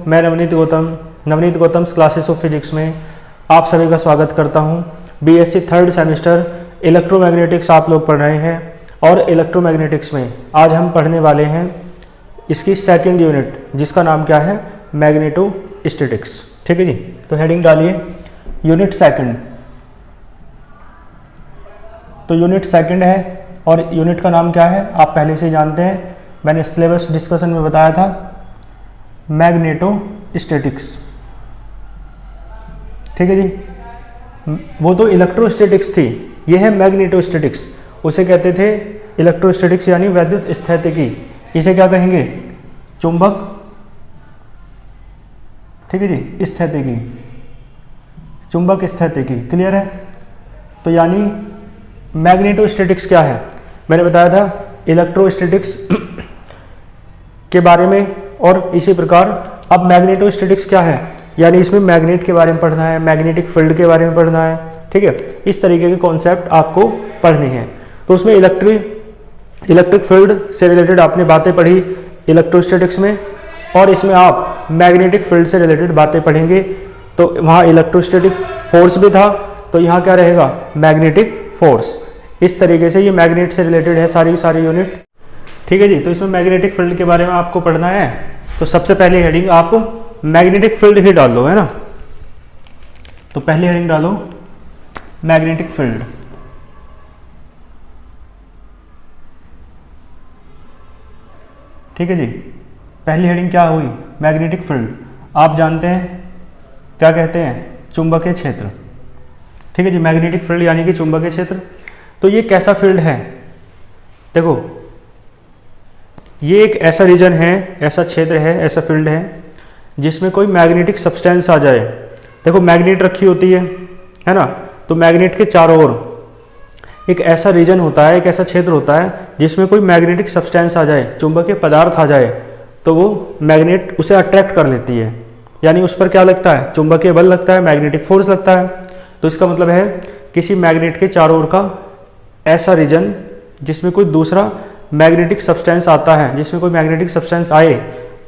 मैं Navneet Gautam classes of physics में आप सभी का स्वागत करता हूं। बीएससी थर्ड सेमेस्टर इलेक्ट्रोमैग्नेटिक्स आप लोग पढ़ रहे हैं और इलेक्ट्रोमैग्नेटिक्स में आज हम पढ़ने वाले हैं इसकी सेकंड यूनिट, जिसका नाम क्या है, मैग्नेटोस्टैटिक्स। ठीक है जी, तो हेडिंग डालिए यूनिट सेकंड। तो यूनिट सेकंड है और यूनिट का नाम क्या है आप पहले से जानते हैं, मैंने सिलेबस डिस्कशन में बताया था, मैग्नेटोस्टैटिक्स। ठीक है जी, वो तो इलेक्ट्रोस्टैटिक्स थी, ये है मैग्नेटोस्टैटिक्स। उसे कहते थे इलेक्ट्रोस्टैटिक्स यानी वैद्युत स्थैतिकी। इसे क्या कहेंगे, चुंबक, ठीक है जी, स्थैतिकी, चुंबक स्थैतिकी। क्लियर है? तो यानी मैग्नेटोस्टैटिक्स क्या है, मैंने बताया था इलेक्ट्रोस्टैटिक्स के बारे में, और इसी प्रकार अब मैग्नेटोस्टैटिक्स क्या है, यानी इसमें मैग्नेट के बारे में पढ़ना है, मैग्नेटिक फील्ड के बारे में पढ़ना है। ठीक है, इस तरीके के कॉन्सेप्ट आपको पढ़ने हैं। तो उसमें इलेक्ट्रिक फील्ड से रिलेटेड आपने बातें पढ़ी इलेक्ट्रोस्टैटिक्स में, और इसमें आप मैग्नेटिक फील्ड से रिलेटेड बातें पढ़ेंगे। तो वहाँ इलेक्ट्रोस्टैटिक फोर्स भी था, तो यहाँ क्या रहेगा, मैग्नेटिक फोर्स। इस तरीके से ये मैग्नेट से रिलेटेड है सारी यूनिट। ठीक है जी, तो इसमें मैग्नेटिक फील्ड के बारे में आपको पढ़ना है। तो सबसे पहले हेडिंग आप मैग्नेटिक फील्ड ही डाल लो, है ना। तो पहली हेडिंग डालो मैग्नेटिक फील्ड। ठीक है जी, पहली हेडिंग क्या हुई, मैग्नेटिक फील्ड। आप जानते हैं क्या कहते हैं, चुंबकीय क्षेत्र। ठीक है जी, मैग्नेटिक फील्ड यानी कि चुंबकीय क्षेत्र। तो ये कैसा फील्ड है, देखो ये एक ऐसा रीजन है, ऐसा क्षेत्र है, ऐसा फील्ड है जिसमें कोई मैग्नेटिक सब्सटेंस आ जाए। देखो मैग्नेट रखी होती है ना, तो मैग्नेट के चारों ओर एक ऐसा रीजन होता है, एक ऐसा क्षेत्र होता है जिसमें कोई मैग्नेटिक सब्सटेंस आ जाए, चुंबकीय पदार्थ आ जाए, तो वो मैग्नेट उसे अट्रैक्ट कर लेती है, यानी उस पर क्या लगता है, चुंबकीय बल लगता है, मैग्नेटिक फोर्स लगता है। तो इसका मतलब है किसी मैग्नेट के चारों ओर का ऐसा रीजन जिसमें कोई दूसरा मैग्नेटिक सब्सटेंस आता है, जिसमें कोई मैग्नेटिक सब्सटेंस आए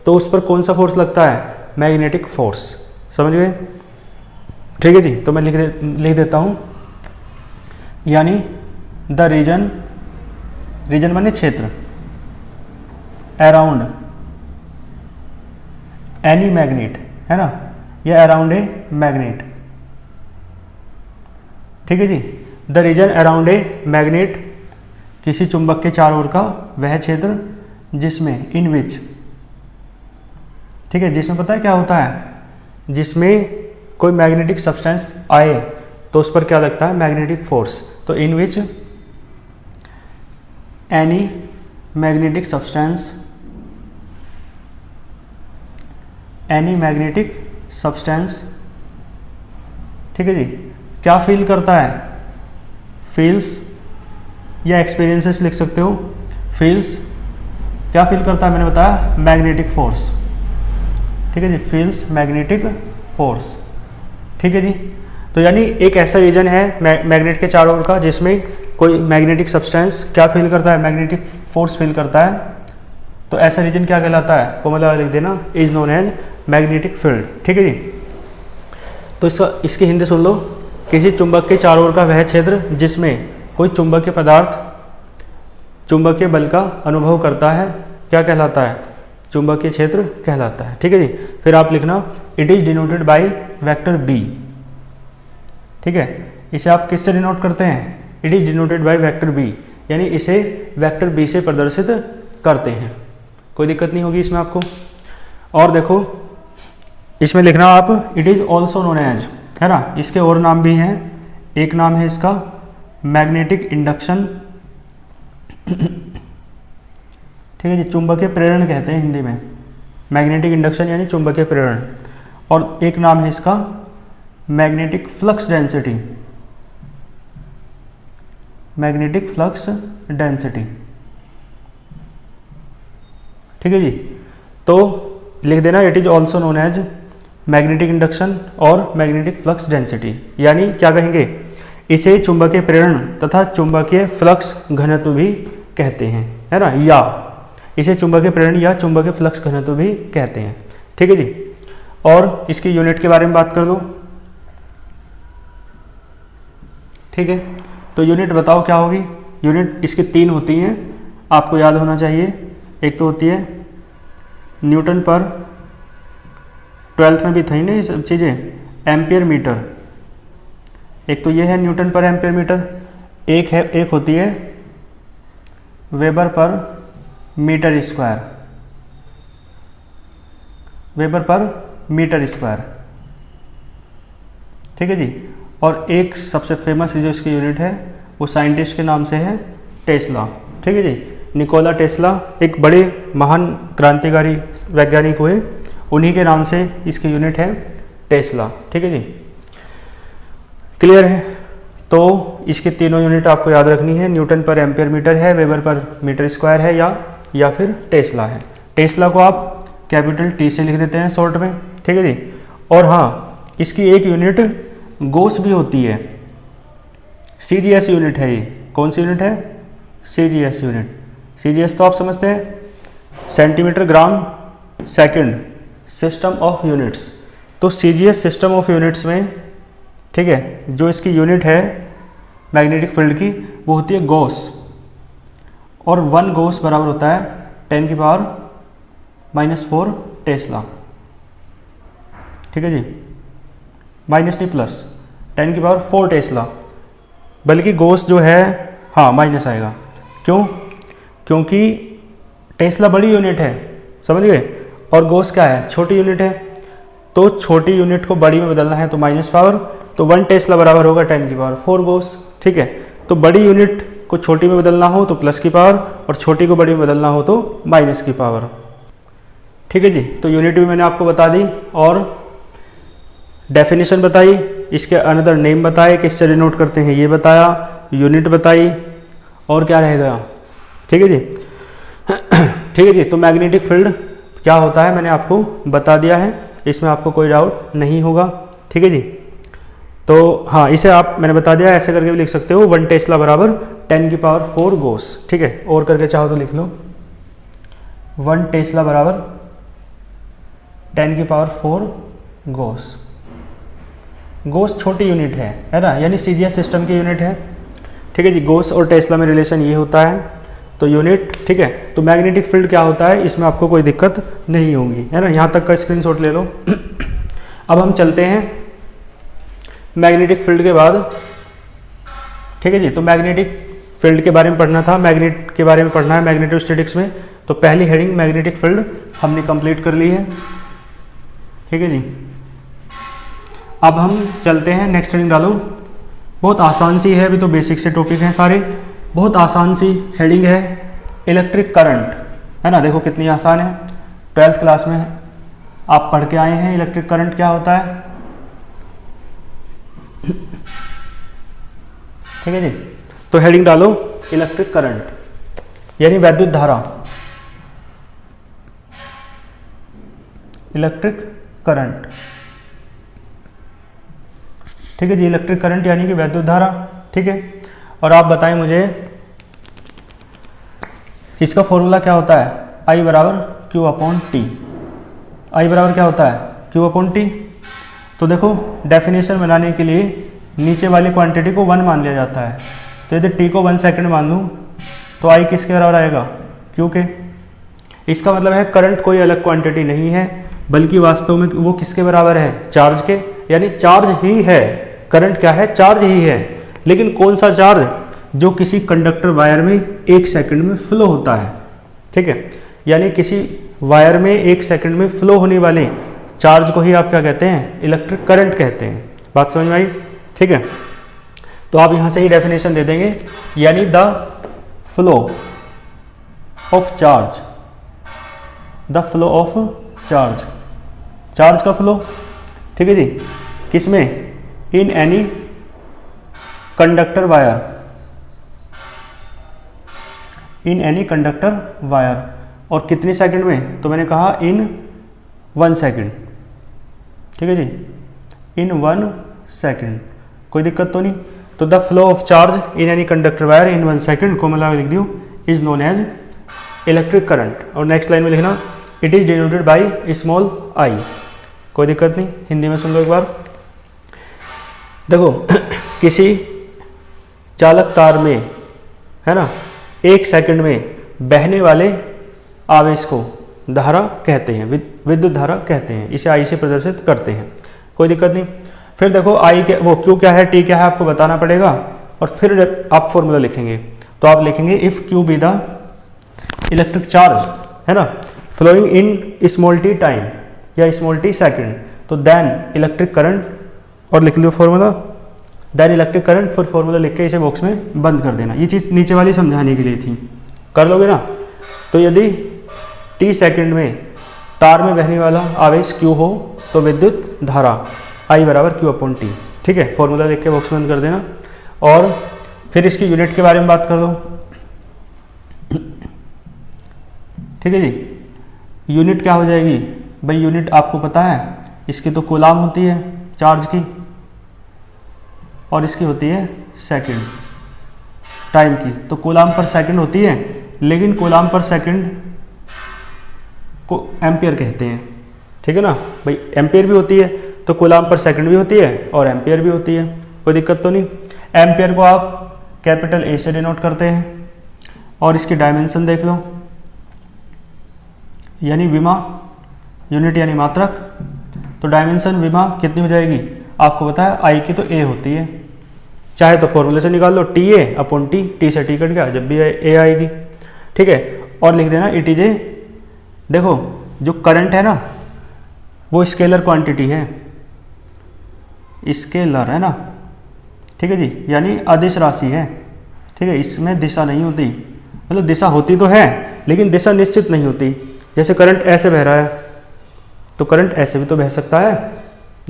तो उस पर कौन सा फोर्स लगता है, मैग्नेटिक फोर्स। समझ गए? ठीक है जी, तो मैं लिख देता हूं, यानी द रीजन माने क्षेत्र, अराउंड एनी मैग्नेट, है ना, या अराउंड ए मैग्नेट। ठीक है जी, the region around a magnet, किसी चुंबक के चारों ओर का वह क्षेत्र जिसमें, इन विच, ठीक है, जिसमें पता है क्या होता है, जिसमें कोई मैग्नेटिक सब्सटेंस आए तो उस पर क्या लगता है, मैग्नेटिक फोर्स। तो in which any magnetic substance, any magnetic substance, ठीक है जी, क्या फील करता है, फील्स या एक्सपीरियंसेस लिख सकते हो। फील्स क्या फील करता है, मैंने बताया मैग्नेटिक फोर्स। ठीक है जी, फील्स मैग्नेटिक फोर्स। ठीक है जी, तो यानी एक ऐसा रीजन है मैग्नेट के चारों ओर का जिसमें कोई मैग्नेटिक सब्सटेंस क्या फील करता है, मैग्नेटिक फोर्स फील करता है। तो ऐसा रीजन क्या कहलाता है, कोमला लिख देना, is known as magnetic field. ठीक है जी, तो इसकी हिंदी सुन लो, किसी चुंबक के चारों ओर का वह क्षेत्र जिसमें कोई चुंबकीय पदार्थ चुंबकीय बल का अनुभव करता है, क्या कहलाता है, चुंबकीय क्षेत्र कहलाता है। ठीक है जी, फिर आप लिखना, it is denoted by vector B. ठीक है, इसे आप किससे डिनोट करते हैं, it is denoted by vector B, यानी इसे वेक्टर बी से प्रदर्शित करते हैं। कोई दिक्कत नहीं होगी इसमें आपको। और देखो इसमें लिखना आप, it is also known as, है ना, इसके और नाम भी हैं। एक नाम है इसका मैग्नेटिक इंडक्शन, ठीक है जी, चुंबकीय प्रेरण कहते हैं हिंदी में, मैग्नेटिक इंडक्शन यानी चुंबकीय प्रेरण। और एक नाम है इसका magnetic flux density, magnetic flux density. ठीक है जी, तो लिख देना, it is also known as magnetic induction और मैग्नेटिक फ्लक्स डेंसिटी, यानी क्या कहेंगे, इसे चुंबकीय प्रेरण तथा चुंबकीय फ्लक्स घनत्व भी कहते हैं, है ना, या इसे चुंबकीय प्रेरण या चुंबकीय फ्लक्स घनत्व भी कहते हैं। ठीक है जी, और इसकी यूनिट के बारे में बात कर दो, ठीक है। तो यूनिट बताओ क्या होगी। यूनिट इसकी 3 होती हैं, आपको याद होना चाहिए। एक तो होती है न्यूटन पर, 12th में भी थी ना ये सब चीज़ें, एम्पियर मीटर। एक तो ये है न्यूटन पर एम्पियर मीटर, एक होती है weber per metre square, weber per metre square, ठीक है जी। और एक सबसे फेमस जो इसकी यूनिट है वो साइंटिस्ट के नाम से है टेस्ला, ठीक है जी। निकोला टेस्ला एक बड़े महान क्रांतिकारी वैज्ञानिक हुए, उन्हीं के नाम से इसकी यूनिट है टेस्ला, ठीक है जी। क्लियर है। तो इसकी तीनों यूनिट आपको याद रखनी है, न्यूटन पर एम्पियर मीटर है, वेबर पर मीटर स्क्वायर है, या फिर टेस्ला है। टेस्ला को आप कैपिटल टी से लिख देते हैं शॉर्ट में, ठीक है जी। और हाँ, इसकी एक यूनिट गोस भी होती है, सीजीएस यूनिट है ये। कौन सी यूनिट है? CGS unit. सीजीएस तो आप समझते हैं, centimetre gram second, system of units. तो सीजीएस सिस्टम ऑफ यूनिट्स में, ठीक है, जो इसकी यूनिट है मैग्नेटिक फील्ड की वो होती है गॉस, और 1 गॉस बराबर होता है 10⁻⁻⁴ टेस्ला, ठीक है जी। माइनस नहीं प्लस, 10⁻⁴ टेस्ला, बल्कि गॉस जो है, हाँ माइनस आएगा। क्यों? क्योंकि टेस्ला बड़ी यूनिट है, समझ गए, और गॉस क्या है? छोटी यूनिट है। तो छोटी यूनिट को बड़ी में बदलना है तो माइनस पावर, तो 1 टेस्ला बराबर होगा 10⁻⁴ गॉस, ठीक है। तो बड़ी यूनिट को छोटी में बदलना हो तो प्लस की पावर, और छोटी को बड़ी में बदलना हो तो माइनस की पावर, ठीक है जी। तो यूनिट भी मैंने आपको बता दी, और डेफिनेशन बताई, इसके अनदर नेम बताए, किससे डिनोट करते हैं ये बताया, यूनिट बताई, और क्या रहेगा, ठीक है जी। ठीक है जी। तो मैग्नेटिक फील्ड क्या होता है मैंने आपको बता दिया है, इसमें आपको कोई डाउट नहीं होगा, ठीक है जी। तो हाँ, इसे आप मैंने बता दिया, ऐसे करके भी लिख सकते हो, 1 टेस्ला बराबर 10⁻⁴ गॉस, ठीक है। और करके चाहो तो लिख लो, 1 टेस्ला बराबर 10⁻⁴ गॉस। गॉस छोटी यूनिट है ना, यानी सीजीएस सिस्टम की यूनिट है, ठीक है जी। गॉस और टेस्ला में रिलेशन ये होता है, तो यूनिट, ठीक है। तो मैग्नेटिक फील्ड क्या होता है, इसमें आपको कोई दिक्कत नहीं होगी, है ना। यहाँ तक का स्क्रीनशॉट ले लो। अब हम चलते हैं मैग्नेटिक फील्ड के बाद, ठीक है जी। तो मैग्नेटिक फील्ड के बारे में पढ़ना था, मैग्नेट के बारे में पढ़ना है मैग्नेटोस्टैटिक्स में। तो पहली हेडिंग मैग्नेटिक फील्ड हमने कंप्लीट कर ली है, ठीक है जी। अब हम चलते हैं, नेक्स्ट हेडिंग डालो। बहुत आसान सी है, अभी तो बेसिक से टॉपिक हैं सारे, बहुत आसान सी हेडिंग है, इलेक्ट्रिक करंट, है ना। देखो कितनी आसान है, 12th क्लास में आप पढ़ के आए हैं इलेक्ट्रिक करंट क्या होता है, ठीक है जी। तो हेडिंग डालो इलेक्ट्रिक करंट, यानी वैद्युत धारा, इलेक्ट्रिक करंट, ठीक है जी। इलेक्ट्रिक करंट यानी कि वैद्युत धारा, ठीक है। और आप बताएं मुझे इसका फॉर्मूला क्या होता है, I बराबर Q/T। I बराबर क्या होता है, Q/T। तो देखो डेफिनेशन बनाने के लिए नीचे वाली क्वांटिटी को 1 मान लिया जाता है, तो यदि T को 1 सेकंड मान लूँ तो I किसके बराबर आएगा, Q के। इसका मतलब है करंट कोई अलग क्वांटिटी नहीं है, बल्कि वास्तव में वो किसके बराबर है, चार्ज के, यानी चार्ज ही है। करंट क्या है, चार्ज ही है। लेकिन कौन सा चार्ज, जो किसी कंडक्टर वायर में 1 सेकंड में फ्लो होता है, ठीक है। यानी किसी वायर में 1 सेकंड में फ्लो होने वाले चार्ज को ही आप क्या कहते हैं, इलेक्ट्रिक करंट कहते हैं। बात समझ में आई, ठीक है। तो आप यहां से ही डेफिनेशन दे देंगे, यानी the flow of charge, the flow of charge, charge का फ्लो, ठीक है जी। किसमें, इन एनी कंडक्टर वायर, इन एनी कंडक्टर वायर, और कितनी सेकंड में, तो मैंने कहा इन 1 सेकंड, ठीक है जी, इन 1 सेकंड, कोई दिक्कत तो नहीं। तो the flow of charge in any conductor wire in 1 second को मतलब लिख दूँ, is known as electric current. और नेक्स्ट लाइन में लिखना, it is denoted by small I, कोई दिक्कत नहीं, हिंदी में सुन लो एक बार। देखो किसी चालक तार में, है ना, 1 सेकंड में बहने वाले आवेश को धारा कहते हैं, विद्युत धारा कहते हैं। इसे आई से प्रदर्शित करते हैं, कोई दिक्कत नहीं। फिर देखो आई के वो क्यू क्या है, टी क्या है, आपको बताना पड़ेगा, और फिर आप फॉर्मूला लिखेंगे। तो आप लिखेंगे if Q be the electric charge, है ना, flowing in small T time या स्मॉल टी सेकेंड, तो देन इलेक्ट्रिक करंट, और लिख लो फॉर्मूला, देन इलेक्ट्रिक करंट, फिर फॉर्मूला लिख के इसे बॉक्स में बंद कर देना। ये चीज़ नीचे वाली समझाने के लिए थी, कर लोगे ना। तो यदि टी सेकंड में तार में बहने वाला आवेश Q हो तो विद्युत धारा I बराबर Q अपॉन टी। ठीक है, फॉर्मूला लिख के बॉक्स बंद कर देना। और फिर इसकी यूनिट के बारे में बात कर दो। ठीक है जी, यूनिट क्या हो जाएगी भाई, यूनिट आपको पता है, इसकी तो कूलाम होती है चार्ज की, और इसकी होती है सेकंड टाइम की। तो कूलाम पर सेकंड होती है, लेकिन कूलाम पर सेकंड को एम्पियर कहते हैं। ठीक है ना भाई, एम्पियर भी होती है तो कूलाम पर सेकंड भी होती है और एम्पियर भी होती है, कोई दिक्कत तो नहीं। एम्पियर को आप कैपिटल ए से डिनोट करते हैं, और इसकी डायमेंशन देख लो, यानी विमा, यूनिट यानी मात्रक। तो डायमेंशन विमा कितनी हो जाएगी, आपको पता है आई की तो ए होती है, चाहे तो फॉर्मूले से निकाल लो, T A upon T, T से टी कट गया, जब भी ए आएगी। ठीक है, और लिख देना ई टी जे। देखो जो करंट है ना वो स्केलर क्वांटिटी है, स्केलर है ना, ठीक है जी, यानी अदिश राशि है। ठीक है, इसमें दिशा नहीं होती, मतलब दिशा होती तो है लेकिन दिशा निश्चित नहीं होती। जैसे करंट ऐसे बह रहा है तो करंट ऐसे भी तो बह सकता है,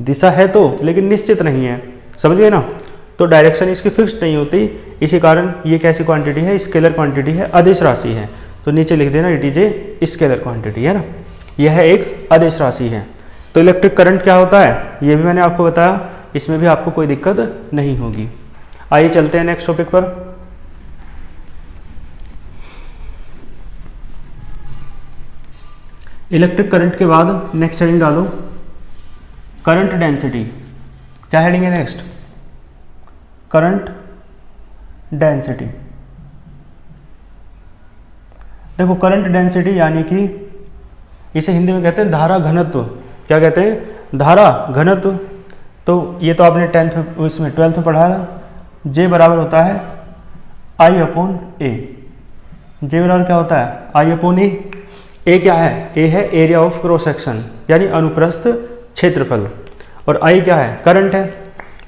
दिशा है तो लेकिन निश्चित नहीं है, समझ गए ना। तो डायरेक्शन इसकी फिक्स्ड नहीं होती, इसी कारण ये कैसी क्वांटिटी है, स्केलर क्वांटिटी है, अदिश राशि है। तो नीचे लिख देना ईटीजे स्केलर क्वांटिटी, है ना, यह एक अदिश राशि है। तो इलेक्ट्रिक करंट क्या होता है ये भी मैंने आपको बताया, इसमें भी आपको कोई दिक्कत नहीं होगी। आइए चलते हैं नेक्स्ट टॉपिक पर। इलेक्ट्रिक करंट के बाद नेक्स्ट हेडिंग डालो करंट डेंसिटी। क्या हेडिंग है नेक्स्ट, करंट डेंसिटी। देखो करंट डेंसिटी यानी कि इसे हिंदी में कहते हैं धारा घनत्व। क्या कहते हैं, धारा घनत्व। तो ये तो आपने 12th में पढ़ा है, जे बराबर होता है आई अपॉन ए। जे बराबर क्या होता है, आई अपॉन ए। ए क्या है, ए है एरिया ऑफ क्रॉस सेक्शन यानी अनुप्रस्थ क्षेत्रफल, और आई क्या है, करंट है।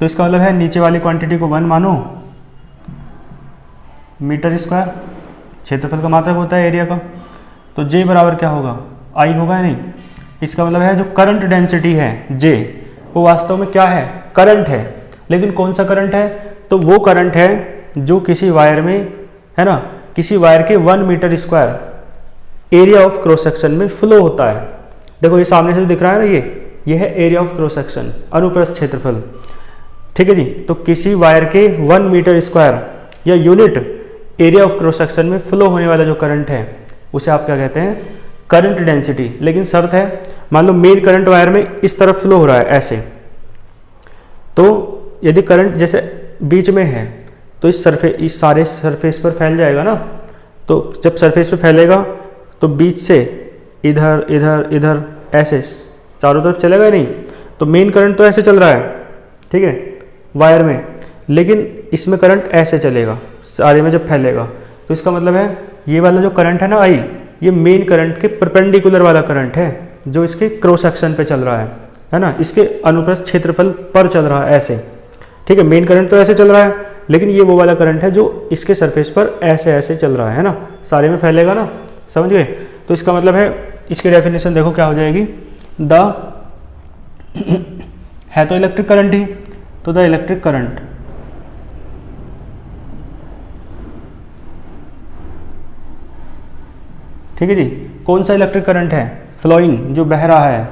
तो इसका मतलब है नीचे वाली क्वांटिटी को 1 मानो, मीटर स्क्वायर क्षेत्रफल का मात्रक होता है एरिया का। तो जे बराबर क्या होगा, आई होगा या नहीं। इसका मतलब है जो करंट डेंसिटी है जे, वो वास्तव में क्या है, करंट है। लेकिन कौन सा करंट है, तो वो करंट है जो किसी वायर में, है ना, किसी वायर के 1 metre square area of cross section में फ्लो होता है। देखो ये सामने से दिख रहा है ना, ये है एरिया ऑफ क्रॉस सेक्शन, अनुप्रस्थ क्षेत्रफल। ठीक है जी, तो किसी वायर के 1 मीटर स्क्वायर या unit area of cross section में फ्लो होने वाला जो करंट है उसे आप क्या कहते हैं, करंट डेंसिटी। लेकिन शर्त है, मान लो मेन करंट वायर में इस तरफ फ्लो हो रहा है ऐसे, तो यदि करंट जैसे बीच में है तो इस सारे सरफेस पर फैल जाएगा ना। तो जब सरफेस पर फैलेगा तो बीच से इधर इधर इधर ऐसे चारों तरफ चलेगा नहीं। तो मेन करंट तो ऐसे चल रहा है, ठीक है, वायर में, लेकिन इसमें करंट ऐसे चलेगा सारे में जब फैलेगा। तो इसका मतलब है ये वाला जो करंट है ना आई, ये मेन करंट के परपेंडिकुलर वाला करंट है जो इसके क्रॉस सेक्शन पे चल रहा है ना, इसके अनुप्रस्थ क्षेत्रफल पर चल रहा है ऐसे। ठीक है, मेन करंट तो ऐसे चल रहा है, लेकिन ये वो वाला करंट है जो इसके सरफेस पर ऐसे ऐसे चल रहा है ना, सारे में फैलेगा ना, समझ गए। तो इसका मतलब है, इसकी डेफिनेशन देखो क्या हो जाएगी, द है तो इलेक्ट्रिक करंट ही, तो द इलेक्ट्रिक करंट ठीक है जी। कौन सा इलेक्ट्रिक करंट है, फ्लोइंग, जो बह रहा है,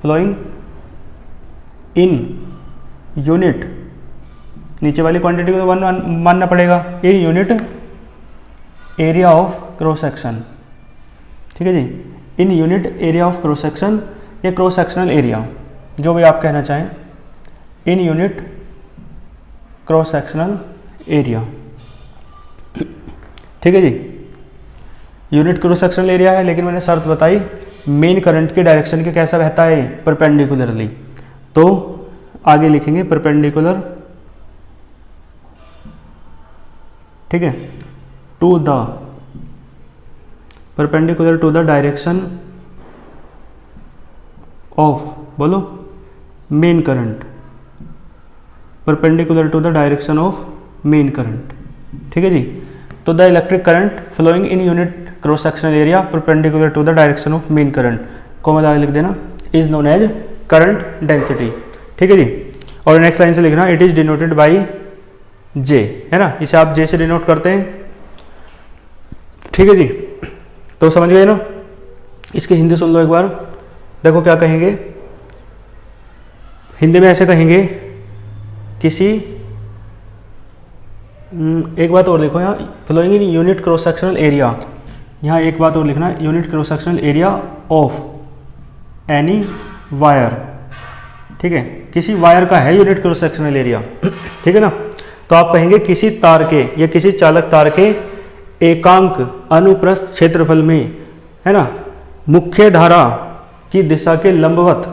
फ्लोइंग इन यूनिट, नीचे वाली क्वांटिटी को तो 1 मानना पड़ेगा, in unit area of cross section. ठीक है जी, in unit area of cross section या क्रॉस सेक्शनल एरिया, जो भी आप कहना चाहें, in unit cross sectional area. ठीक है जी, यूनिट क्रॉस सेक्शनल एरिया है, लेकिन मैंने शर्त बताई मेन करंट के डायरेक्शन के कैसा बहता है, परपेंडिकुलरली। तो आगे लिखेंगे परपेंडिकुलर, ठीक है, to the perpendicular to the direction of, बोलो, main current, perpendicular to the direction of main current. ठीक है जी, तो the electric current flowing in unit cross sectional area perpendicular to the direction of main current को मतलब लिख देना is known as current density. ठीक है जी, और नेक्स्ट लाइन से लिखना it is denoted by J, है ना, इसे आप जे से डिनोट करते हैं। ठीक है जी, तो समझ गए ना। इसकी हिंदी सुन लो एक बार, देखो क्या कहेंगे हिंदी में, ऐसे कहेंगे किसी, एक बात और लिखो यहाँ, flowing in unit cross sectional area, यहाँ एक बात और लिखना, unit cross sectional area of any wire. ठीक है, किसी वायर का है यूनिट क्रॉस सेक्शनल एरिया। ठीक है ना, तो आप कहेंगे किसी तार के या किसी चालक तार के एकांक अनुप्रस्थ क्षेत्रफल में, है ना, मुख्य धारा की दिशा के लंबवत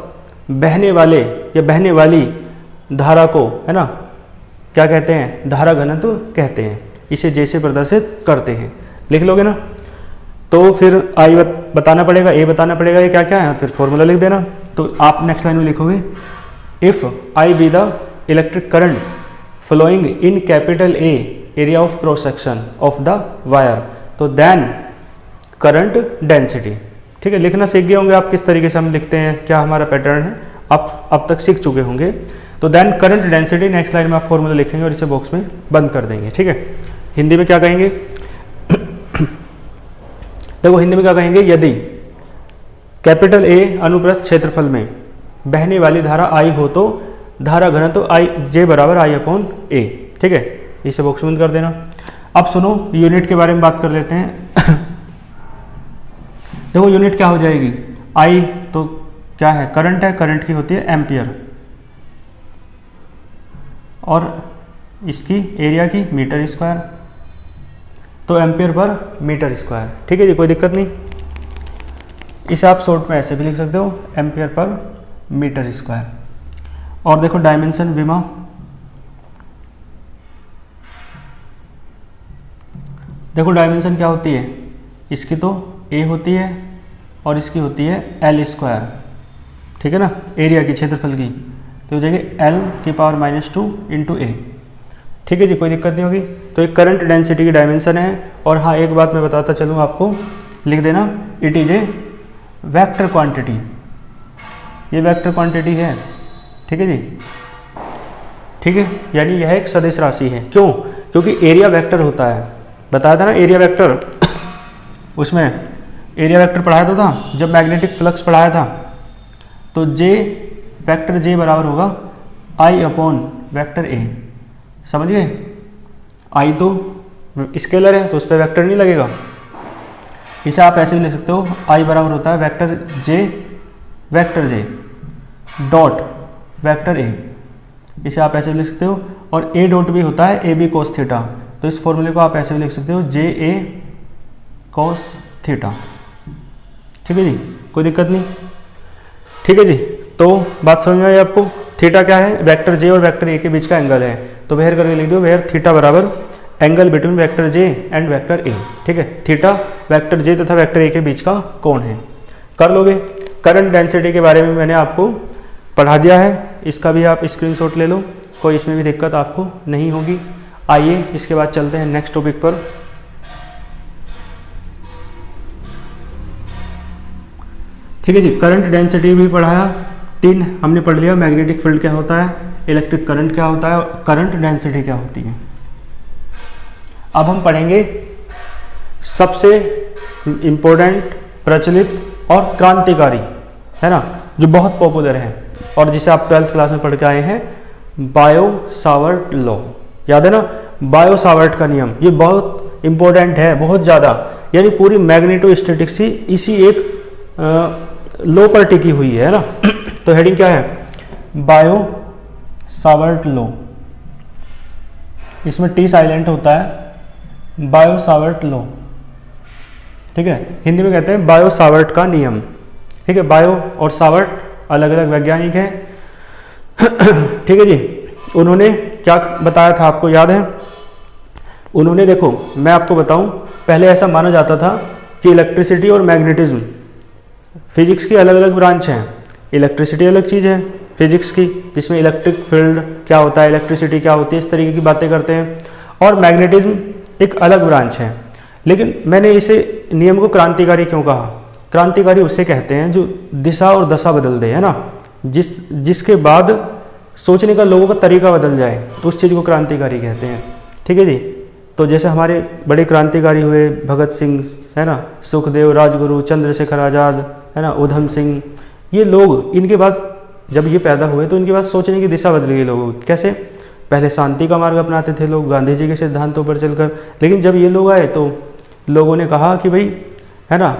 बहने वाले या बहने वाली धारा को, है ना, क्या कहते हैं, धारा घनत्व कहते हैं। इसे जैसे प्रदर्शित करते हैं, लिख लोगे ना। तो फिर आई बताना पड़ेगा, ए बताना पड़ेगा, ये क्या क्या है, फिर फॉर्मूला लिख देना। तो आप नेक्स्ट लाइन में लिखोगे if I be the electric current flowing in capital A area of cross section of the wire, तो देन करंट डेंसिटी। ठीक है, लिखना सीख गए होंगे आप किस तरीके से हम लिखते हैं, क्या हमारा पैटर्न है, आप अब तक सीख चुके होंगे। तो then current density, next line में आप फॉर्मूला लिखेंगे और इसे बॉक्स में बंद कर देंगे। ठीक है, हिंदी में क्या कहेंगे, देखो हिंदी में क्या कहेंगे, यदि कैपिटल ए अनुप्रस्थ क्षेत्रफल में बहने वाली धारा आई हो तो धारा घनत्व आई जे बराबर आई अपॉन ए। ठीक है, इसे बॉक्स बंद कर देना। अब सुनो यूनिट के बारे में बात कर लेते हैं। देखो यूनिट क्या हो जाएगी, आई तो क्या है, करंट है, करंट की होती है एम्पियर, और इसकी एरिया की मीटर स्क्वायर, तो एम्पियर पर मीटर स्क्वायर। ठीक है जी, कोई दिक्कत नहीं। इसे आप शॉर्ट में ऐसे भी लिख सकते हो, एम्पियर पर मीटर स्क्वायर। और देखो डायमेंशन विमा, देखो डायमेंशन क्या होती है, इसकी तो ए होती है और इसकी होती है एल स्क्वायर। ठीक है ना, एरिया की, क्षेत्रफल की, तो हो जाएगी एल की पावर -2 इंटू ए। ठीक है जी, कोई दिक्कत नहीं होगी। तो एक करंट डेंसिटी की डायमेंशन है। और हाँ, एक बात मैं बताता चलूँ आपको, लिख देना it is a vector quantity, ये वेक्टर क्वांटिटी है। ठीक है जी, ठीक है, यानी यह एक सदिश राशि है। क्यों, क्योंकि एरिया वेक्टर होता है, बताया था ना एरिया वेक्टर, उसमें एरिया वेक्टर पढ़ाया तो था जब मैग्नेटिक फ्लक्स पढ़ाया था। तो जे वेक्टर जे बराबर होगा आई अपॉन वेक्टर ए, समझ गए। आई तो स्केलर है तो उस पर वेक्टर नहीं लगेगा, इसे आप ऐसे भी लिख सकते हो, आई बराबर होता है vector J dot vector A, इसे आप ऐसे भी लिख सकते हो। और ए डॉट भी होता है ए बी कोस थीटा, तो इस फॉर्मूले को आप ऐसे भी लिख सकते हो जे ए कोस थीटा। ठीक है जी, कोई दिक्कत नहीं। ठीक है जी, तो बात समझ में आई आपको। थीटा क्या है, वेक्टर जे और वेक्टर ए के बीच का एंगल है, तो वेयर करके लिख दो, वेयर थीटा बराबर angle between vector J and vector A. ठीक है, थीटा वेक्टर जे तथा वेक्टर ए के बीच का कोण है, कर लोगे। करंट डेंसिटी के बारे में मैंने आपको पढ़ा दिया है, इसका भी आप स्क्रीनशॉट ले लो, कोई इसमें भी दिक्कत आपको नहीं होगी। आइए इसके बाद चलते हैं नेक्स्ट टॉपिक पर। ठीक है जी, करंट डेंसिटी भी पढ़ाया, 3 हमने पढ़ लिया, मैग्नेटिक फील्ड क्या होता है, इलेक्ट्रिक करंट क्या होता है, करंट डेंसिटी क्या होती है। अब हम पढ़ेंगे सबसे इम्पोर्टेंट, प्रचलित और क्रांतिकारी, है ना, जो बहुत पॉपुलर है और जिसे आप 12th क्लास में पढ़ के आए हैं, बायो सावर्ट लॉ। याद है ना, बायो सावर्ट का नियम, ये बहुत इंपॉर्टेंट है, बहुत ज़्यादा, यानी पूरी मैग्नेटोस्टैटिक्स ही इसी एक लो पर टिकी हुई है ना। तो हेडिंग क्या है, बायो सावर्ट लॉ। इसमें टी साइलेंट होता है, बायो सावर्ट लॉ, ठीक है। हिंदी में कहते हैं बायो सावर्ट का नियम, ठीक है। बायो और सावर्ट अलग अलग वैज्ञानिक हैं, ठीक है जी। उन्होंने क्या बताया था आपको याद है? उन्होंने, देखो मैं आपको बताऊं, पहले ऐसा माना जाता था कि इलेक्ट्रिसिटी और मैग्नेटिज्म फिजिक्स की अलग अलग ब्रांच हैं। इलेक्ट्रिसिटी अलग चीज़ है फिजिक्स की, जिसमें इलेक्ट्रिक फील्ड क्या होता है, इलेक्ट्रिसिटी क्या होती है, इस तरीके की बातें करते हैं। और मैग्नेटिज्म एक अलग ब्रांच है। लेकिन मैंने इसे नियम को क्रांतिकारी क्यों कहा? क्रांतिकारी उसे कहते हैं जो दिशा और दशा बदल दे, है ना, जिसके बाद सोचने का लोगों का तरीका बदल जाए, उस चीज़ को क्रांतिकारी कहते हैं, ठीक है जी। तो जैसे हमारे बड़े क्रांतिकारी हुए भगत सिंह, है ना, सुखदेव, राजगुरु, चंद्रशेखर आज़ाद, है ना, उधम सिंह, ये लोग, इनके बाद जब ये पैदा हुए तो इनके बाद सोचने की दिशा बदल गई लोगों की। कैसे? पहले शांति का मार्ग अपनाते थे लोग गांधी जी के सिद्धांतों पर चलकर, लेकिन जब ये लोग आए तो लोगों ने कहा कि भाई, है ना,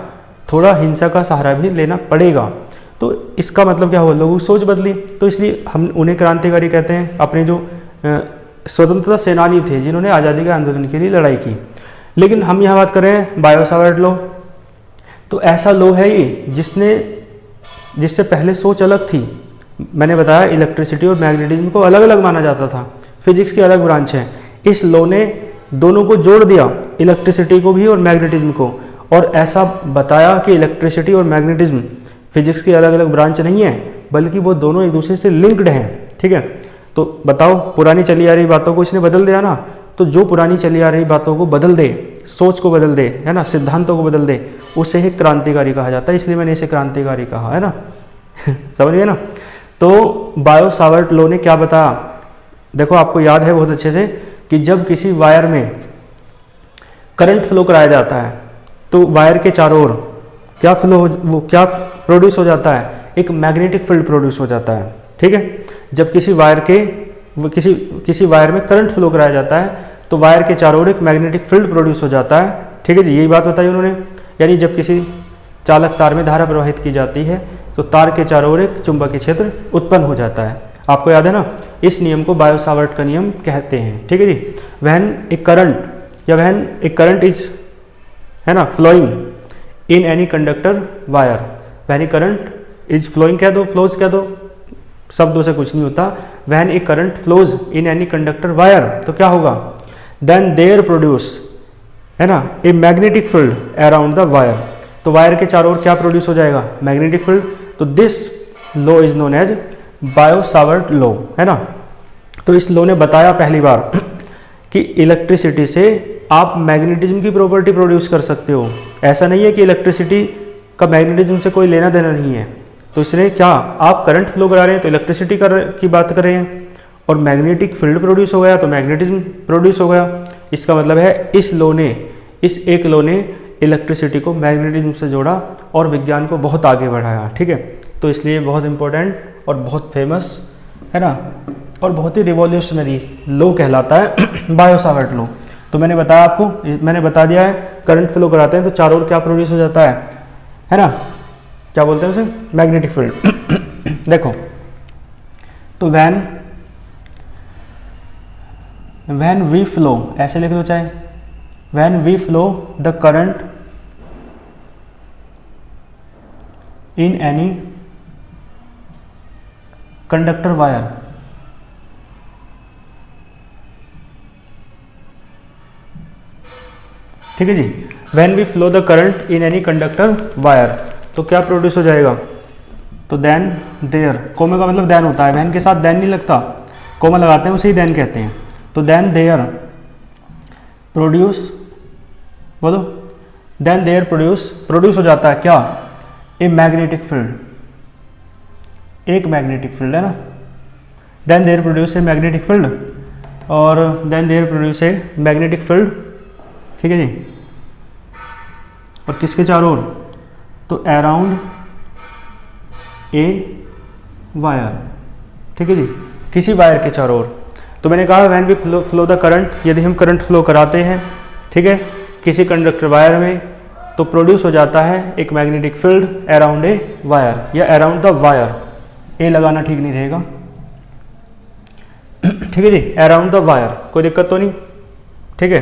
थोड़ा हिंसा का सहारा भी लेना पड़ेगा। तो इसका मतलब क्या हुआ, लोगों की सोच बदली। तो इसलिए हम उन्हें क्रांतिकारी कहते हैं। अपने जो स्वतंत्रता सेनानी थे जिन्होंने आज़ादी के आंदोलन के लिए लड़ाई की। लेकिन हम यहाँ बात कर रहे हैं बायो सावर्ट लॉ। तो ऐसा लॉ है ये जिससे पहले सोच अलग थी। मैंने बताया इलेक्ट्रिसिटी और मैग्नेटिज्म को अलग अलग माना जाता था, फिजिक्स की अलग ब्रांच है। इस लॉ ने दोनों को जोड़ दिया, इलेक्ट्रिसिटी को भी और मैग्नेटिज्म को, और ऐसा बताया कि इलेक्ट्रिसिटी और मैग्नेटिज्म फिजिक्स की अलग अलग ब्रांच नहीं है, बल्कि वो दोनों एक दूसरे से लिंक्ड हैं, ठीक है। तो बताओ, पुरानी चली आ रही बातों को इसने बदल दिया ना। तो जो पुरानी चली आ रही बातों को बदल दे, सोच को बदल दे, है ना, सिद्धांतों को बदल दे, उसे ही क्रांतिकारी कहा जाता है। इसलिए मैंने इसे क्रांतिकारी कहा, है ना। समझ गए ना। तो बायो सावर्ट लॉ ने क्या बताया, देखो आपको याद है बहुत अच्छे से कि जब किसी वायर में करंट फ्लो कराया जाता है तो वायर के चारों ओर क्या वो क्या प्रोड्यूस हो जाता है, एक मैग्नेटिक फील्ड प्रोड्यूस हो जाता है, ठीक है। जब किसी वायर में करंट फ्लो कराया जाता है तो वायर के चारों ओर एक मैग्नेटिक फील्ड प्रोड्यूस हो जाता है, ठीक है जी। यही बात बताई उन्होंने। यानी जब किसी चालक तार में धारा प्रवाहित की जाती है तो तार के चारों ओर एक चुंबकीय क्षेत्र उत्पन्न हो जाता है। आपको याद है ना, इस नियम को बायो सावर्ट का नियम कहते हैं, ठीक है जी। व्हेन ए करंट इज, है ना, flowing in any conductor wire, when a current is flowing कह दो, फ्लोज कह दो, शब्दों से कुछ नहीं होता। When a current flows in any conductor wire, तो क्या होगा, देन देयर प्रोड्यूस, है ना, a magnetic field around the wire. तो वायर के चारों ओर क्या प्रोड्यूस हो जाएगा, मैग्नेटिक फील्ड। तो this law is known as Biot Savart law, है ना। तो इस लॉ ने बताया पहली बार कि इलेक्ट्रिसिटी से आप मैग्नेटिज्म की प्रॉपर्टी प्रोड्यूस कर सकते हो। ऐसा नहीं है कि इलेक्ट्रिसिटी का मैग्नेटिज्म से कोई लेना देना नहीं है। तो इसलिए क्या, आप करंट फ्लो करा रहे हैं तो इलेक्ट्रिसिटी की बात कर रहे हैं, और मैग्नेटिक फील्ड प्रोड्यूस हो गया तो मैग्नेटिज्म प्रोड्यूस हो गया। इसका मतलब है इस एक लॉ ने इलेक्ट्रिसिटी को मैग्नेटिज्म से जोड़ा और विज्ञान को बहुत आगे बढ़ाया, ठीक है। तो इसलिए बहुत इंपॉर्टेंट और बहुत फेमस, है ना, और बहुत ही रिवॉल्यूशनरी लॉ कहलाता है बायो सावर्ट लॉ। तो मैंने बताया आपको, मैंने बता दिया है, करंट फ्लो कराते हैं तो चारों ओर क्या प्रोड्यूस हो जाता है ना, क्या बोलते हैं उसे, मैग्नेटिक फील्ड। देखो, तो व्हेन वी फ्लो, ऐसे लिख लो चाहे, when we flow the current in any conductor wire, ठीक है जी। When we flow the current in any conductor wire, तो क्या प्रोड्यूस हो जाएगा, तो देन देयर, कोमा का मतलब देन होता है, व्हेन के साथ देन नहीं लगता, कोमा लगाते हैं उसे ही देन कहते हैं। तो देन देयर प्रोड्यूस, बोलो, देन देयर प्रोड्यूस हो जाता है क्या, ए मैग्नेटिक फील्ड, एक मैग्नेटिक फील्ड, है ना। Then there produce a magnetic field, और then there produce a magnetic field, ठीक है जी। और किसके चारों ओर, तो अराउंड ए वायर, ठीक है जी, किसी वायर के चारों ओर। तो मैंने कहा when we flow the current, यदि हम करंट फ्लो कराते हैं, ठीक है, किसी कंडक्टर वायर में, तो तो प्रोड्यूस हो जाता है एक magnetic field around a wire या अराउंड द वायर। ए लगाना ठीक नहीं रहेगा, ठीक है जी, अराउंड द वायर, कोई दिक्कत तो नहीं, ठीक है।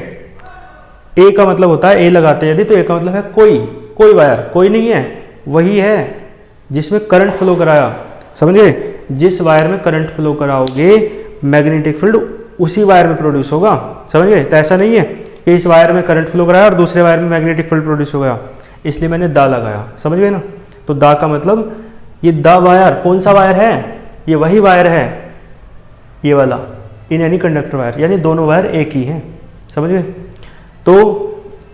ए का मतलब होता है, ए लगाते हैं यदि तो ए का मतलब है कोई वायर, कोई नहीं है, वही है जिसमें करंट फ्लो कराया, समझ गए। जिस वायर में करंट फ्लो कराओगे मैग्नेटिक फील्ड उसी वायर में प्रोड्यूस होगा, समझ गए। तो ऐसा नहीं है कि इस वायर में करंट फ्लो कराया और दूसरे वायर में मैग्नेटिक फील्ड प्रोड्यूस हो गया, इसलिए मैंने दा लगाया, समझ गए ना। तो दा का मतलब ये दा वायर, कौन सा वायर है, ये वही वायर है, ये वाला, इन एनी कंडक्टर वायर, यानी दोनों वायर एक ही हैं, समझ गए। तो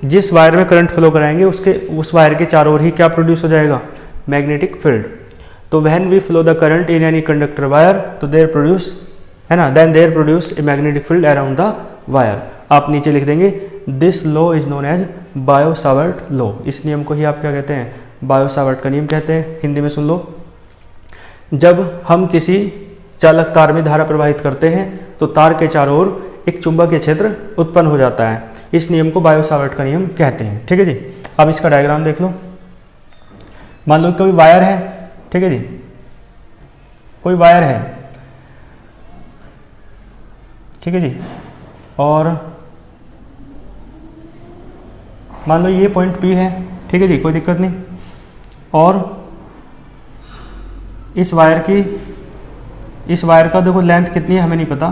जिस वायर में करंट फ्लो कराएंगे उस वायर के चारों ओर ही क्या प्रोड्यूस हो जाएगा, मैग्नेटिक फील्ड। तो when we flow the current in any conductor wire, तो देयर प्रोड्यूस, है ना, then there produce a magnetic field around the wire. आप नीचे लिख देंगे this law is known as Biot Savart law. इस नियम को ही आप क्या कहते हैं, बायो-सावर्ट का नियम कहते हैं। हिंदी में सुन लो, जब हम किसी चालक तार में धारा प्रवाहित करते हैं तो तार के चारों ओर एक चुंबकीय क्षेत्र उत्पन्न हो जाता है। इस नियम को बायो-सावर्ट का नियम कहते हैं, ठीक है जी। अब इसका डायग्राम देख लो। मान लो कोई वायर है, ठीक है जी, कोई वायर है, ठीक है जी, और मान लो ये पॉइंट P है, ठीक है जी, कोई दिक्कत नहीं। और इस वायर का देखो लेंथ कितनी है हमें नहीं पता,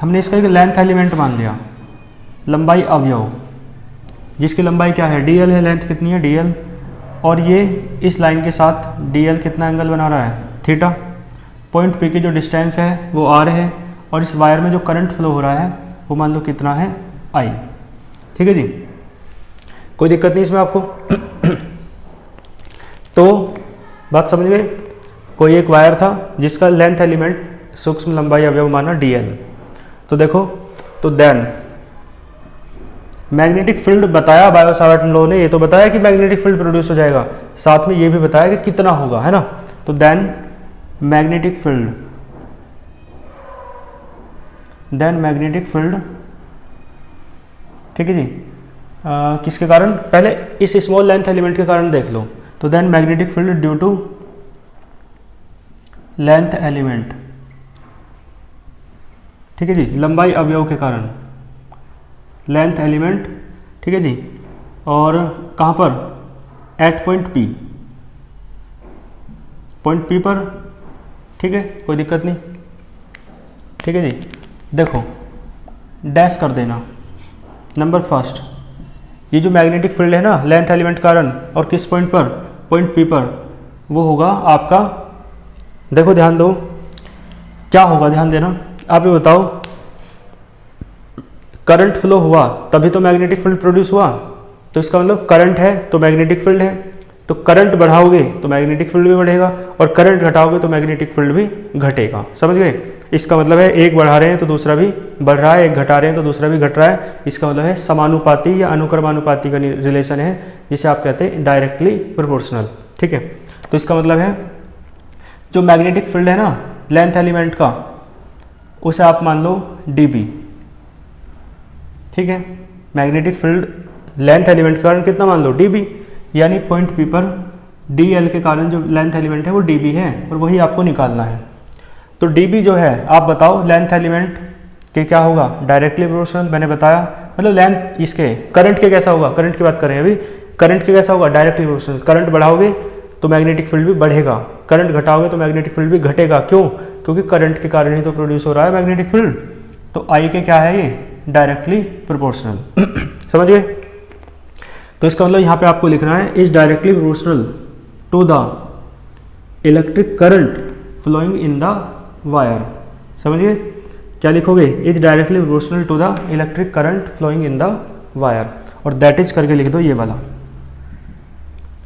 हमने इसका एक लेंथ एलिमेंट मान लिया, लंबाई अवयव, जिसकी लंबाई क्या है, dl है, लेंथ कितनी है, dl, और ये इस लाइन के साथ dl कितना एंगल बना रहा है, थीटा। पॉइंट P की जो डिस्टेंस है वो r है, और इस वायर में जो करंट फ्लो हो रहा है वो मान लो कितना है, I, ठीक है जी, कोई दिक्कत नहीं इसमें आपको। तो बात समझ गए, कोई एक वायर था जिसका लेंथ एलिमेंट सूक्ष्म लंबाई अवयव माना dl। तो देखो, तो देन मैग्नेटिक फील्ड बताया बायो-सावर्ट लॉ ने, ये तो बताया कि मैग्नेटिक फील्ड प्रोड्यूस हो जाएगा, साथ में ये भी बताया कि कितना होगा, है ना। तो देन मैग्नेटिक फील्ड, ठीक है जी, किसके कारण, पहले इस स्मॉल लेंथ एलिमेंट के कारण देख लो। तो then magnetic field due to length element, ठीक है जी, लंबाई अवयव के कारण, लेंथ एलिमेंट, ठीक है जी, और कहाँ पर, एट पॉइंट P पर, ठीक है, कोई दिक्कत नहीं, ठीक है जी। देखो डैश कर देना, नंबर फर्स्ट, ये जो मैग्नेटिक फील्ड है ना लेंथ एलिमेंट कारण, और किस पॉइंट पर, पॉइंट P पर, वो होगा आपका, देखो ध्यान दो क्या होगा, ध्यान देना। आप ये बताओ, करंट फ्लो हुआ तभी तो मैग्नेटिक फील्ड प्रोड्यूस हुआ, तो इसका मतलब करंट है तो मैग्नेटिक फील्ड है, तो करंट बढ़ाओगे तो मैग्नेटिक फील्ड भी बढ़ेगा, और करंट घटाओगे तो मैग्नेटिक फील्ड भी घटेगा, समझ गए। इसका मतलब है एक बढ़ा रहे हैं तो दूसरा भी बढ़ रहा है, एक घटा रहे हैं तो दूसरा भी घट रहा है। इसका मतलब है समानुपाती या अनुक्रमानुपाती का रिलेशन है, जिसे आप कहते हैं डायरेक्टली प्रोपोर्शनल, ठीक है। तो इसका मतलब है जो मैग्नेटिक फील्ड है ना लेंथ एलिमेंट का, उसे आप मान लो dB, ठीक है। मैग्नेटिक फील्ड लेंथ एलिमेंट के कारण कितना मान लो, dB, यानी पॉइंट P पर dl के कारण जो लेंथ एलिमेंट है वो dB है, और वही आपको निकालना है। तो dB जो है, आप बताओ लेंथ एलिमेंट के क्या होगा, डायरेक्टली प्रोपोर्शनल, मैंने बताया, मतलब लेंथ इसके करंट के कैसा होगा, करंट की बात करें अभी, करंट के कैसा होगा, डायरेक्टली प्रोपोर्शनल। करंट बढ़ाओगे तो मैग्नेटिक फील्ड भी बढ़ेगा, करंट घटाओगे तो मैग्नेटिक फील्ड भी घटेगा, क्यों, क्योंकि करंट के कारण ही तो प्रोड्यूस हो रहा है मैग्नेटिक फील्ड। तो I के क्या है, ये डायरेक्टली प्रोपोर्शनल, समझ गए। तो इसका मतलब यहाँ पे आपको लिखना है is directly proportional to the electric current flowing in the wire, समझिए क्या लिखोगे, is directly proportional to the electric current flowing in the wire, और दैट इज करके लिख दो ये वाला,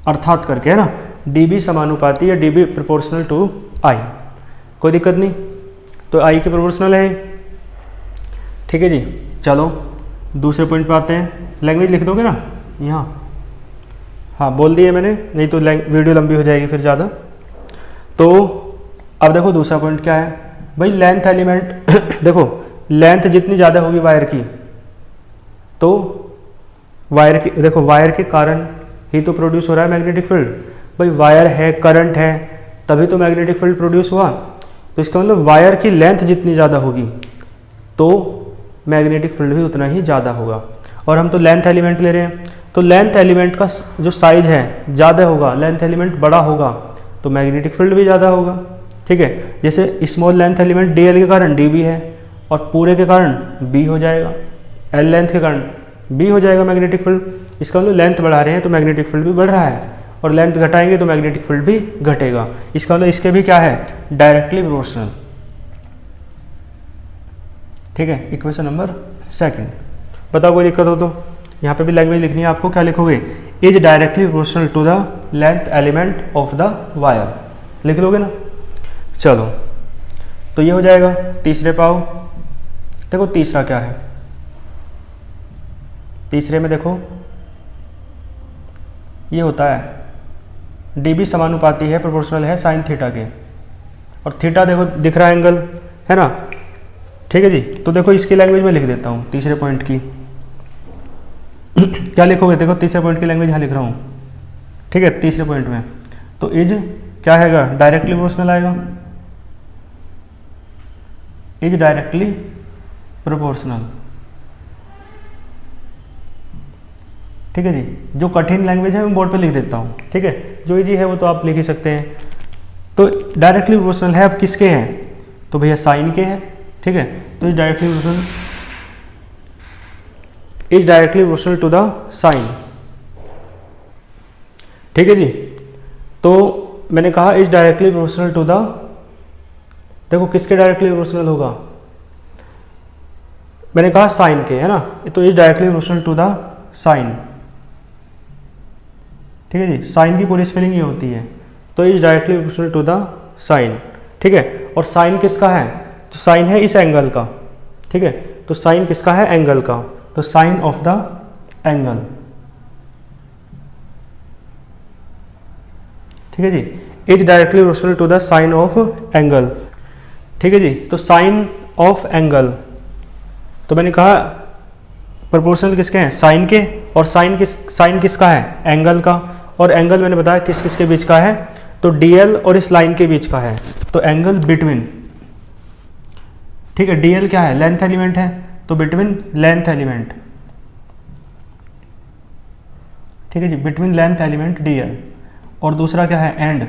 अर्थात करके, है ना, dB समानुपाती या dB प्रोपोर्शनल टू I, कोई दिक्कत नहीं। तो I के प्रोपोर्शनल है, ठीक है जी। चलो दूसरे पॉइंट पे आते हैं, लैंग्वेज लिख दोगे ना यहाँ, हाँ बोल दिए मैंने, नहीं तो वीडियो लंबी हो जाएगी फिर ज़्यादा। तो अब देखो दूसरा पॉइंट क्या है भाई, लेंथ एलिमेंट देखो लेंथ जितनी ज़्यादा होगी वायर की, तो वायर के, देखो वायर के कारण ही तो प्रोड्यूस हो रहा है मैग्नेटिक फील्ड। भाई वायर है, करंट है, तभी तो मैग्नेटिक फील्ड प्रोड्यूस हुआ। तो इसका मतलब वायर की लेंथ जितनी ज़्यादा होगी तो मैग्नेटिक फील्ड भी उतना ही ज़्यादा होगा। और हम तो लेंथ एलिमेंट ले रहे हैं, तो लेंथ एलिमेंट का जो साइज है ज़्यादा होगा, लेंथ एलिमेंट बड़ा होगा तो मैग्नेटिक फील्ड भी ज़्यादा होगा। ठीक है, जैसे small length element D L के कारण डी बी है और पूरे के कारण बी हो जाएगा, एल लेंथ के कारण बी हो जाएगा मैग्नेटिक फील्ड। इसका मतलब लेंथ बढ़ा रहे हैं तो मैग्नेटिक फील्ड भी बढ़ रहा है, और लेंथ घटाएंगे तो मैग्नेटिक फील्ड भी घटेगा। इसका मतलब इसके भी क्या है, डायरेक्टली प्रोपोर्शनल। ठीक है, इक्वेशन नंबर सेकंड। बताओ कोई दिक्कत हो तो। यहाँ पे भी लैंग्वेज लिखनी है आपको, क्या लिखोगे, is directly proportional to the length element of the wire, लिख लोगे ना। चलो तो ये हो जाएगा। तीसरे पाओ, देखो तीसरा क्या है, तीसरे में देखो ये होता है डी बी समानुपाती है, प्रोपोर्शनल है साइन थीटा के, और थीटा देखो दिख रहा है एंगल, है ना। ठीक है जी, तो देखो इसकी लैंग्वेज में लिख देता हूँ तीसरे पॉइंट की। क्या लिखोगे, देखो तीसरे पॉइंट की लैंग्वेज यहाँ लिख रहा हूँ। ठीक है, तीसरे पॉइंट में तो इज क्या आएगा, डायरेक्टली प्रोपोर्शनल आएगा, इज डायरेक्टली प्रोपोर्शनल। ठीक है जी, जो कठिन लैंग्वेज है मैं बोर्ड पे लिख देता हूँ। ठीक है, जो इजी है वो तो आप लिख ही सकते हैं। तो डायरेक्टली प्रोपोर्शनल है, अब किसके हैं, तो भैया साइन के हैं। ठीक है, तो is directly proportional, is directly proportional to the sine. ठीक है जी, तो मैंने कहा is directly proportional to the, देखो किसके डायरेक्टली प्रोपोर्शनल होगा, मैंने कहा साइन के, है ना। तो is directly proportional to the sine. ठीक है जी, साइन की पूरी स्पेलिंग ये होती है, तो is directly proportional to the sine. ठीक है, और साइन किसका है, तो साइन है इस एंगल का। ठीक है, तो साइन किसका है, एंगल का, तो साइन ऑफ द एंगल। ठीक है जी, is directly proportional to the sine of angle. ठीक है जी, तो साइन ऑफ एंगल, तो मैंने कहा प्रोपोर्शनल किसके हैं, साइन के, और साइन किसका है, एंगल का, और एंगल मैंने बताया किस किस के बीच का है, तो डीएल और इस लाइन के बीच का है, तो एंगल बिटवीन। ठीक है, डीएल क्या है, लेंथ एलिमेंट है, तो बिटवीन लेंथ एलिमेंट। ठीक है जी, बिटवीन लेंथ एलिमेंट डीएल, और दूसरा क्या है, एंड,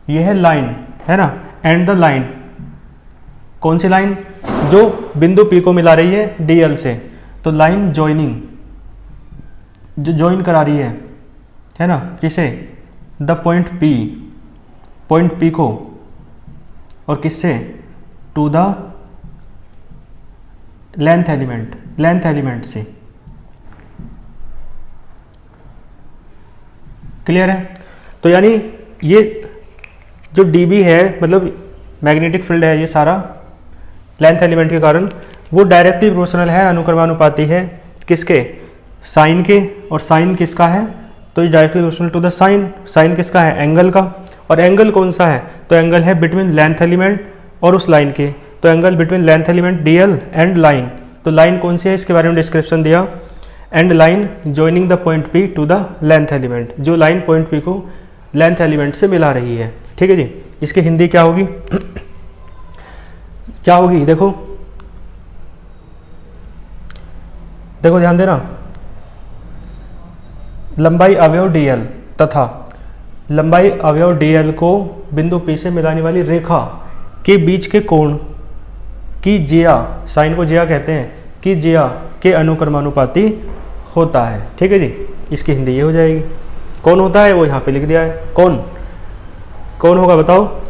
ये है लाइन, है ना, एंड द लाइन। कौन सी लाइन, जो बिंदु पी को मिला रही है डीएल से, तो लाइन जॉइनिंग, जो जॉइन करा रही है ना, किसे, द पॉइंट पी को, और किससे, टू द लेंथ एलिमेंट से। क्लियर है, तो यानी ये जो डीबी है, मतलब मैग्नेटिक फील्ड है, ये सारा लेंथ एलिमेंट के कारण वो डायरेक्टली प्रोपोर्शनल है, अनुक्रमानुपाती है किसके, साइन के, और साइन किसका है, तो is directly proportional to the sine. Sine किसका है, एंगल का, और एंगल कौन सा है, तो एंगल है बिटवीन लेंथ एलिमेंट और उस लाइन के, तो angle between length element DL and line. तो लाइन कौन सी है, इसके बारे में डिस्क्रिप्शन दिया, and line joining the point P to the length element, जो लाइन पॉइंट पी को लेंथ एलिमेंट से मिला रही है। ठीक है जी, इसकी हिंदी क्या होगी, क्या होगी, देखो ध्यान देना, लंबाई अवयव डीएल तथा लंबाई अवयव डीएल को बिंदु पी से मिलाने वाली रेखा के बीच के कोण की जिया, साइन को जिया कहते हैं, की जिया के अनुक्रमानुपाती होता है। ठीक है जी, इसकी हिंदी ये हो जाएगी। कौन होता है वो यहाँ पे लिख दिया है, कौन होगा बताओ,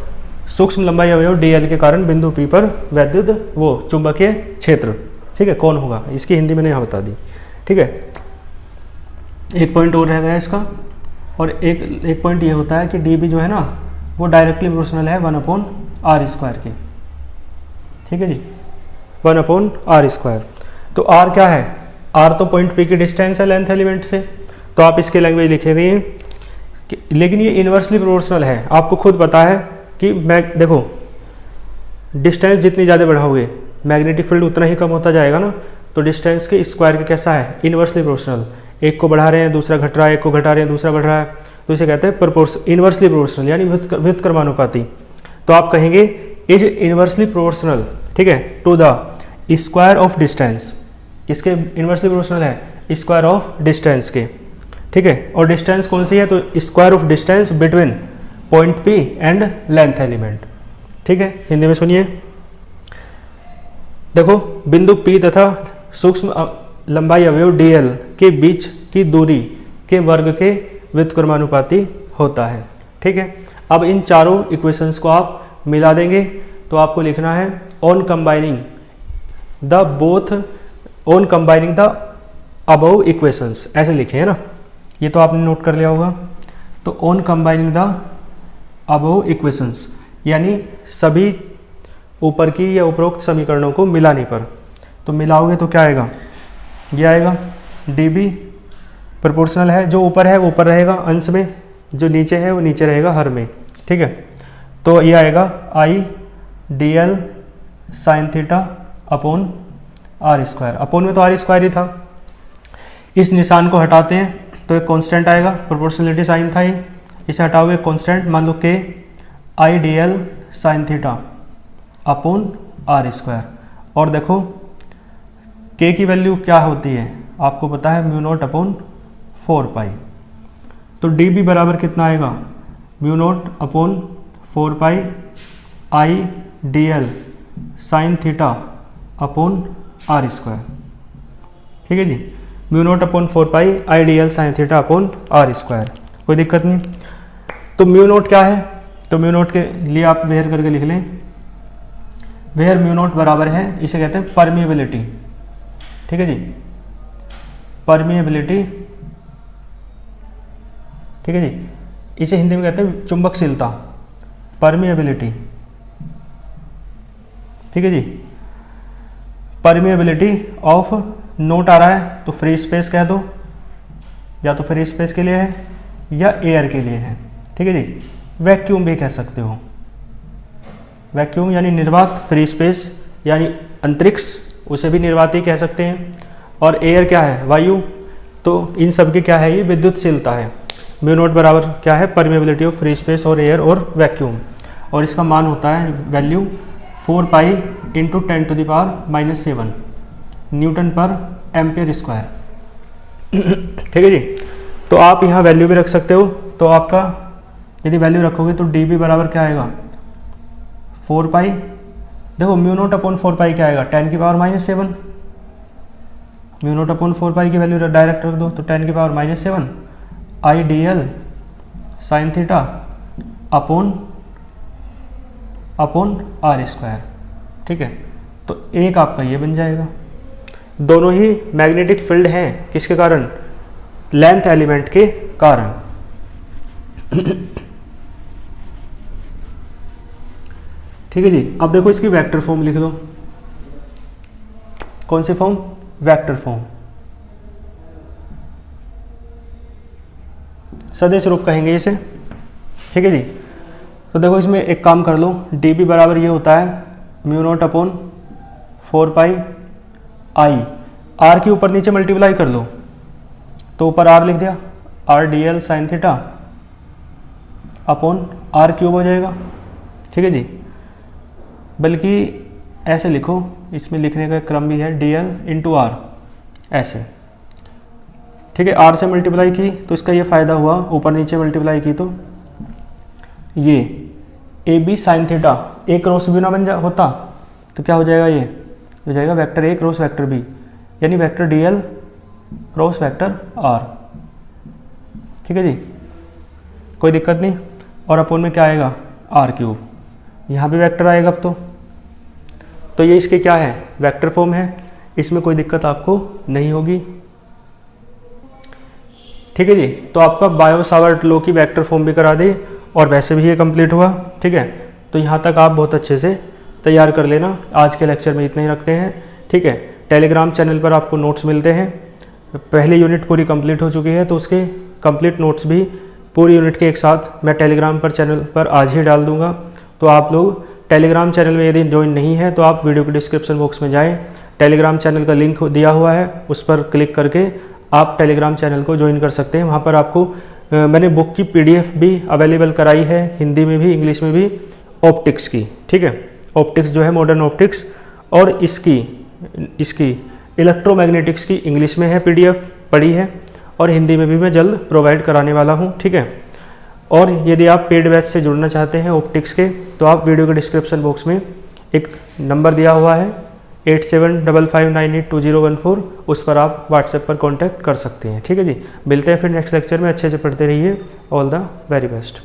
सूक्ष्म लंबाई अवयव डीएल के कारण बिंदु पी पर वैद्युत वो चुंबकीय क्षेत्र। ठीक है, कौन होगा, इसकी हिंदी मैंने यहाँ बता दी। ठीक है, एक पॉइंट और रह गया इसका, और एक पॉइंट ये होता है कि डीबी जो है ना वो डायरेक्टली प्रोपोर्शनल है 1/r² के। ठीक है जी, 1/r²। तो r क्या है, r तो पॉइंट p की डिस्टेंस है लेंथ एलिमेंट से, तो आप इसके लैंग्वेज लिखेंगे, लेकिन ये इन्वर्सली प्रोपोर्शनल है। आपको खुद पता है कि देखो डिस्टेंस जितनी ज़्यादा बढ़ाओगे मैग्नेटिक फील्ड उतना ही कम होता जाएगा ना, तो डिस्टेंस के स्क्वायर के कैसा है, इन्वर्सली प्रोपोर्शनल। एक को बढ़ा रहे हैं दूसरा घट रहा है, एक को घटा रहे हैं दूसरा बढ़ रहा है, तो इसे कहते हैं इनवर्सली प्रोपोर्शनल यानी व्युत्क्रमानुपाती। तो आप कहेंगे इज इनवर्सली प्रोपोर्शनल, ठीक है, to the square of distance. किसके इनवर्सली प्रोपोर्शनल है? स्क्वायर ऑफ डिस्टेंस के, ठीक है। और डिस्टेंस कौन सी है? तो square of distance between point P and length element, ठीक है। हिंदी में सुनिए, देखो बिंदु P तथा सूक्ष्म लंबाई अवयव dl के बीच की दूरी के वर्ग के व्युत्क्रमानुपाती होता है, ठीक है। अब इन चारों इक्वेशंस को आप मिला देंगे तो आपको लिखना है on combining the above equations, ऐसे लिखे है ना, ये तो आपने नोट कर लिया होगा। तो on combining the above equations यानी सभी ऊपर की या उपरोक्त समीकरणों को मिलाने पर, तो मिलाओगे तो क्या आएगा? ये आएगा dB प्रोपोर्शनल है, जो ऊपर है वो ऊपर रहेगा अंश में, जो नीचे है वो नीचे रहेगा हर में, ठीक है। तो ये आएगा I dl sine theta upon R square, upon में तो आर स्क्वायर ही था। इस निशान को हटाते हैं तो एक कांस्टेंट आएगा, प्रोपोर्शनलिटी साइन था ये, इसे हटाओगे कांस्टेंट, मान लो के I dl sine theta upon R square. और देखो के की वैल्यू क्या होती है आपको पता है, म्यू नॉट अपॉन 4 पाई। तो dB बराबर कितना आएगा? Mu naught upon 4 pi I dl sine theta upon R square, ठीक है जी। Mu naught upon 4 pi I dl sine theta upon R square, कोई दिक्कत नहीं। तो म्यू नॉट क्या है? तो म्यू नॉट के लिए आप वेयर करके लिख लें, वेयर म्यू नॉट बराबर है, इसे कहते हैं परमिएबिलिटी, ठीक है जी, परमिएबिलिटी, ठीक है जी। इसे हिंदी में कहते हैं चुंबकशीलता, परमिएबिलिटी, ठीक है जी। परमिएबिलिटी ऑफ नोट आ रहा है तो फ्री स्पेस कह दो, या तो फ्री स्पेस के लिए है या एयर के लिए है, ठीक है जी। वैक्यूम भी कह सकते हो, वैक्यूम यानी निर्वात, फ्री स्पेस यानी अंतरिक्ष, उसे भी निर्वात ही कह सकते हैं। और एयर क्या है? वायु। तो इन सब की क्या है? ये विद्युतशीलता है। म्यू नॉट बराबर क्या है? परमिएबिलिटी ऑफ फ्री स्पेस और एयर और वैक्यूम, और इसका मान होता है वैल्यू 4 पाई इंटू 10⁻⁻7 न्यूटन पर एम्पियर स्क्वायर, ठीक है जी। तो आप यहाँ वैल्यू भी रख सकते हो, तो आपका यदि वैल्यू रखोगे तो dB बराबर क्या आएगा? 4 पाई, देखो म्यू नॉट अपॉन 4 पाई क्या आएगा? 10⁻⁻7, म्यू नॉट अपॉन 4 पाई की वैल्यू डायरेक्ट रख दो तो 10⁻⁻7 I dl sine theta upon R square, ठीक है। तो एक आपका ये बन जाएगा। दोनों ही मैग्नेटिक फील्ड हैं, किसके कारण? लेंथ एलिमेंट के कारण। ठीक है जी। अब देखो इसकी वेक्टर फॉर्म लिख दो। कौन सी फॉर्म? वेक्टर फॉर्म, सदिश रूप कहेंगे इसे, ठीक है जी। तो देखो इसमें एक काम कर लो, dB बराबर ये होता है mu naught upon 4 pi I, R के ऊपर नीचे मल्टीप्लाई कर लो तो ऊपर R लिख दिया, R dl sine theta upon R cube हो जाएगा, ठीक है जी। बल्कि ऐसे लिखो, इसमें लिखने का क्रम भी है dl इंटू R, ऐसे, ठीक है। R से मल्टीप्लाई की तो इसका ये फ़ायदा हुआ, ऊपर नीचे मल्टीप्लाई की तो ये AB sine theta A cross B ना बन होता तो क्या हो जाएगा? ये हो जाएगा vector A cross vector B, यानी vector dl cross vector R, ठीक है जी, कोई दिक्कत नहीं। और अपोन में क्या आएगा? R क्यूब, यहाँ भी वेक्टर आएगा अब तो ये इसके क्या है? वेक्टर फॉर्म है, इसमें कोई दिक्कत आपको नहीं होगी, ठीक है जी। तो आपका बायो सावर्ट लॉ की वेक्टर फॉर्म भी करा दी और वैसे भी ये कंप्लीट हुआ, ठीक है। तो यहाँ तक आप बहुत अच्छे से तैयार कर लेना। आज के लेक्चर में इतना ही रखते हैं, ठीक है। टेलीग्राम चैनल पर आपको नोट्स मिलते हैं, पहली यूनिट पूरी कंप्लीट हो चुकी है तो उसके कंप्लीट नोट्स भी पूरी यूनिट के एक साथ मैं टेलीग्राम पर चैनल पर आज ही डाल दूंगा। तो आप लोग टेलीग्राम चैनल में यदि ज्वाइन नहीं है तो आप वीडियो के डिस्क्रिप्शन बॉक्स में जाएं, टेलीग्राम चैनल का लिंक दिया हुआ है, उस पर क्लिक करके आप टेलीग्राम चैनल को ज्वाइन कर सकते हैं। वहाँ पर आपको मैंने बुक की PDF भी अवेलेबल कराई है, हिंदी में भी इंग्लिश में भी, ऑप्टिक्स की। ठीक है, ऑप्टिक्स जो है मॉडर्न ऑप्टिक्स, और इसकी इलेक्ट्रोमैग्नेटिक्स की इंग्लिश में है PDF पड़ी है, और हिंदी में भी मैं जल्द प्रोवाइड कराने वाला हूँ। ठीक है, और यदि आप पेड बैच से जुड़ना चाहते हैं ऑप्टिक्स के, तो आप वीडियो के डिस्क्रिप्शन बॉक्स में एक नंबर दिया हुआ है 8755982014, उस पर आप व्हाट्सएप पर कांटेक्ट कर सकते हैं। ठीक है जी, मिलते हैं फिर नेक्स्ट लेक्चर में। अच्छे से पढ़ते रहिए। All the very best.